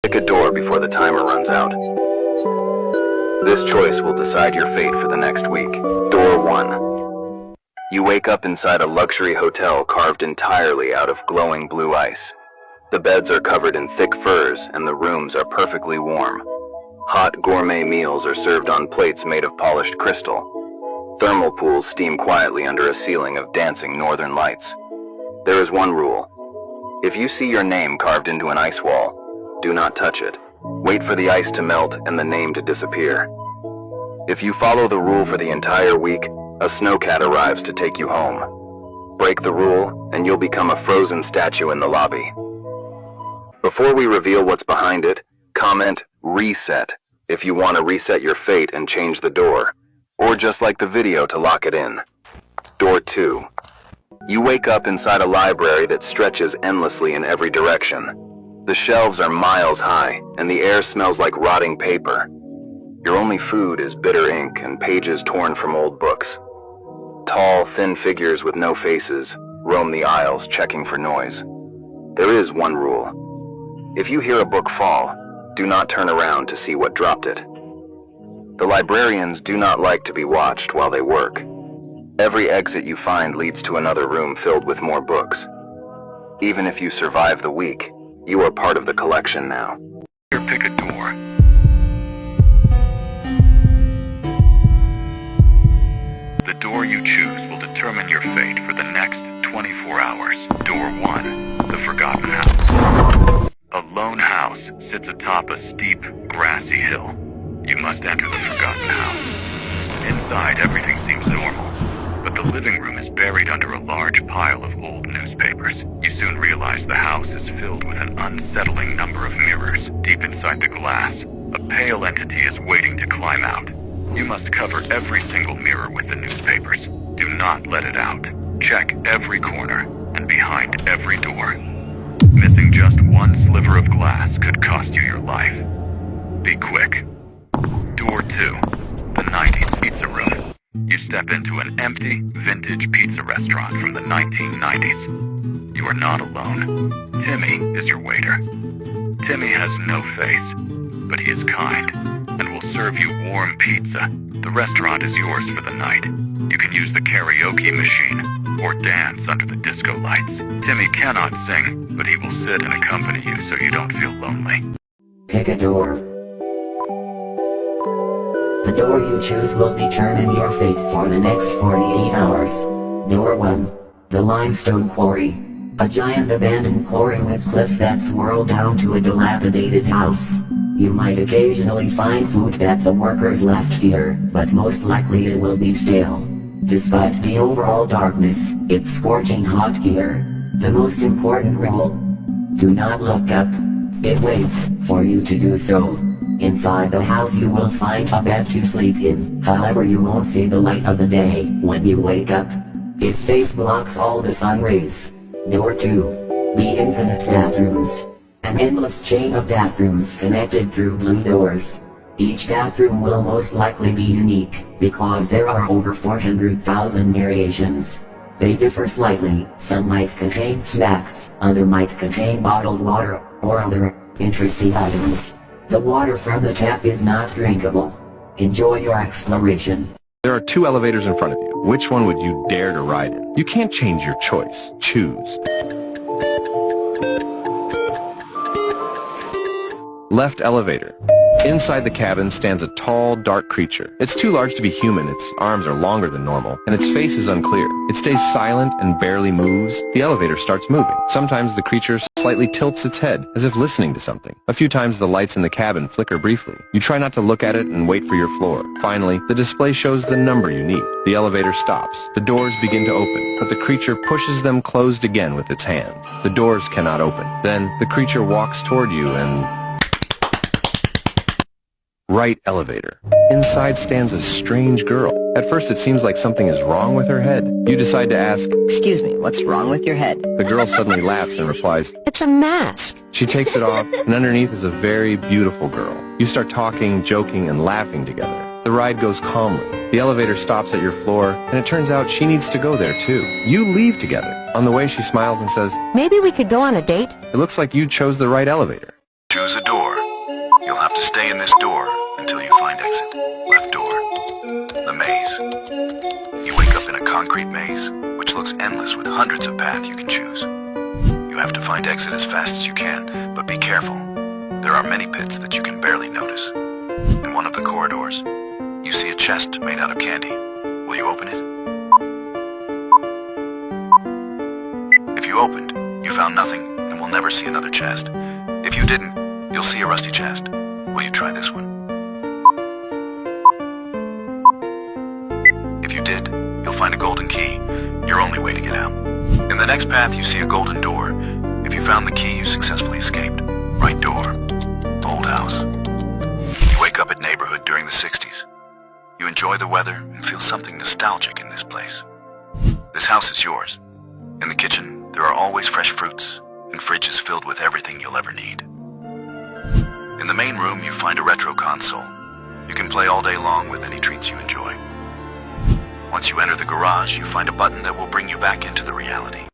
Pick a door before the timer runs out. This choice will decide your fate for the next week. Door 1. You wake up inside a luxury hotel carved entirely out of glowing blue ice. The beds are covered in thick furs and the rooms are perfectly warm. Hot gourmet meals are served on plates made of polished crystal. Thermal pools steam quietly under a ceiling of dancing northern lights. There is one rule. If you see your name carved into an ice wall, do not touch it. Wait for the ice to melt and the name to disappear. If you follow the rule for the entire week, a snowcat arrives to take you home. Break the rule, and you'll become a frozen statue in the lobby. Before we reveal what's behind it, comment "reset" if you want to reset your fate and change the door, or just like the video to lock it in. Door 2. You wake up inside a library that stretches endlessly in every direction. The shelves are miles high, and the air smells like rotting paper. Your only food is bitter ink and pages torn from old books. Tall, thin figures with no faces roam the aisles checking for noise. There is one rule. If you hear a book fall, do not turn around to see what dropped it. The librarians do not like to be watched while they work. Every exit you find leads to another room filled with more books. Even if you survive the week, you are part of the collection now. Here, pick a door. The door you choose will determine your fate for the next 24 hours. Door 1, the Forgotten House. A lone house sits atop a steep, grassy hill. You must enter the Forgotten House. Inside, everything seems normal, but the living room is buried under a large pile of old newspapers. You soon realize the house is filled with an unsettling number of mirrors. Deep inside the glass, a pale entity is waiting to climb out. You must cover every single mirror with the newspapers. Do not let it out. Check every corner and behind every door. Missing just one sliver of glass could cost you your life. Be quick. Door 2, the 90s pizza room. You step into an empty, vintage pizza restaurant from the 1990s. You are not alone. Timmy is your waiter. Timmy has no face, but he is kind and will serve you warm pizza. The restaurant is yours for the night. You can use the karaoke machine or dance under the disco lights. Timmy cannot sing, but he will sit and accompany you so you don't feel lonely. Pick a door. The door you choose will determine your fate for the next 48 hours. Door 1. The Limestone Quarry. A giant abandoned quarry with cliffs that swirl down to a dilapidated house. You might occasionally find food that the workers left here, but most likely it will be stale. Despite the overall darkness, it's scorching hot here. The most important rule: do not look up. It waits for you to do so. Inside the house you will find a bed to sleep in, however you won't see the light of the day when you wake up. Its face blocks all the sun rays. Door 2. The Infinite Bathrooms. An endless chain of bathrooms connected through blue doors. Each bathroom will most likely be unique, because there are over 400,000 variations. They differ slightly. Some might contain snacks, other might contain bottled water, or other interesting items. The water from the tap is not drinkable. Enjoy your exploration. There are 2 elevators in front of you. Which one would you dare to ride in? You can't change your choice. Choose. Left elevator. Inside the cabin stands a tall, dark creature. It's too large to be human, its arms are longer than normal, and its face is unclear. It stays silent and barely moves. The elevator starts moving. Sometimes the creature slightly tilts its head, as if listening to something. A few times the lights in the cabin flicker briefly. You try not to look at it and wait for your floor. Finally, the display shows the number you need. The elevator stops. The doors begin to open, but the creature pushes them closed again with its hands. The doors cannot open. Then, the creature walks toward you and... Right elevator. Inside stands a strange girl. At first it seems like something is wrong with her head. You decide to ask, "Excuse me, what's wrong with your head?" The girl suddenly laughs and replies, "It's a mask." She takes it off, and underneath is a very beautiful girl. You start talking, joking, and laughing together. The ride goes calmly. The elevator stops at your floor, and it turns out she needs to go there too. You leave together. On the way she smiles and says, "Maybe we could go on a date?" "It looks like you chose the right elevator." Choose a door. You'll have to stay in this door until you find exit. Left door. The maze. You wake up in a concrete maze, which looks endless with hundreds of paths you can choose. You have to find exit as fast as you can, but be careful. There are many pits that you can barely notice. In one of the corridors, you see a chest made out of candy. Will you open it? If you opened, you found nothing and will never see another chest. If you didn't, you'll see a rusty chest. Will you try this one? If you did, you'll find a golden key, your only way to get out. In the next path, you see a golden door. If you found the key, you successfully escaped. Right door. Old house. You wake up at neighborhood during the 60s. You enjoy the weather and feel something nostalgic in this place. This house is yours. In the kitchen, there are always fresh fruits and fridges filled with everything you'll ever need. In the main room, you find a retro console. You can play all day long with any treats you enjoy. Once you enter the garage, you find a button that will bring you back into the reality.